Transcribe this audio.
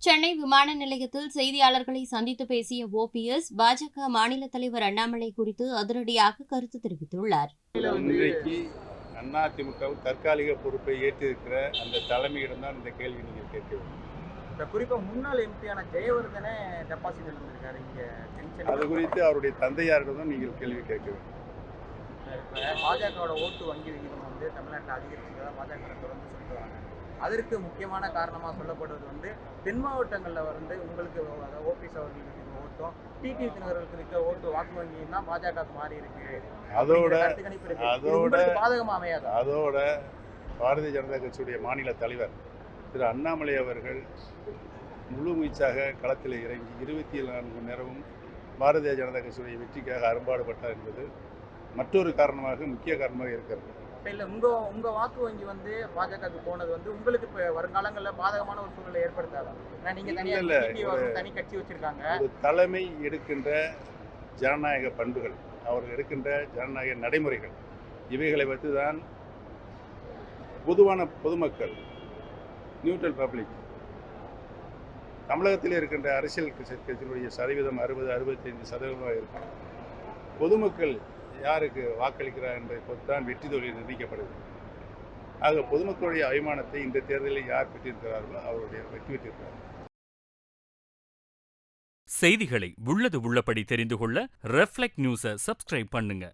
சென்னை விமான நிலையத்தில் செய்தியாளர்களை சந்தித்து பேசிய ஓபிஎஸ், பாஜக மாநில தலைவர் அண்ணாமலை குறித்து அதிரடியாக கருத்து தெரிவித்துள்ளார். இன்றைக்கு அதிமுக தற்காலிக பொறுப்பை ஏற்றிருக்கிற அந்த தலைமையிடம் தான் இந்த கேள்வி நீங்கள் கேட்க வேண்டும். குறிப்பா முன்னாள் எம்பியான ஜெயவர்தனே டெபாசிட் எடுத்திருக்காரு இங்க. அது குறித்து அவருடைய தந்தையாரிடம் தான் நீங்கள் கேள்வி கேட்க வேண்டும். பாஜகவோட ஓட்டு வங்கி விகிதம் வந்து தமிழ்நாட்டில் அதிகரிச்சுதான் பாஜக தொடர்ந்து சொல்லிட்டு வராங்க. அதற்கு முக்கியமான காரணமாக சொல்லப்படுவது தென் மாவட்டங்களில் உங்களுக்கு ஓபிஎஸ் அவர்களுக்கு ஓட்டும் டிடி தினகர்களுக்கு இருக்க ஓட்டு வாக்கு வங்கியும் தான் பாஜக மாறி இருக்கு. அதோட பாதகமாக அமையாது. அதோட பாரதிய ஜனதா கட்சியுடைய மாநில தலைவர் திரு அண்ணாமலை அவர்கள் முழு மூச்சாக களத்தில் இறங்கி 24 மணி நேரமும் பாரதிய ஜனதா கட்சியுடைய வெற்றிக்காக அரும்பாடுபட்டார் என்பது மற்றொரு காரணமாக, முக்கிய காரணமாக இருக்கிறது. இல்லை, உங்க வாக்கு வங்கி பாஜகவுக்கு போனது உங்களுக்கு இப்போ வருங்காலங்களில் பாதகமான ஒரு சூழ்நிலை ஏற்படுத்தாதான்? நீங்க தனி கட்சி வச்சிருக்காங்க. ஒரு தலைமை எடுக்கின்ற ஜனநாயக பண்புகள், அவர்கள் எடுக்கின்ற ஜனநாயக நடைமுறைகள், இவைகளை வைத்து தான் பொதுவான பொதுமக்கள், நியூட்ரல் பப்ளிக், தமிழகத்தில் இருக்கின்ற அரசியல் கட்சியினுடைய சதவீதம் 60-65% இருக்கும். பொதுமக்கள் யாருக்கு வாக்களிக்கிறார் என்பதை பொறுத்தான் வெற்றி தோல்வி நிர்ணயிக்கப்படுது. ஆக பொதுமக்களுடைய அபிமானத்தை இந்த தேர்தலில் யார் பெற்றிருக்கிறார்களோ அவருடைய வெற்றி பெற்றிருக்கிறார். செய்திகளை உள்ளது உள்ளபடி தெரிந்து கொள்ள ரெஃப்ளெக்ட் நியூஸை சப்ஸ்கிரைப் பண்ணுங்க.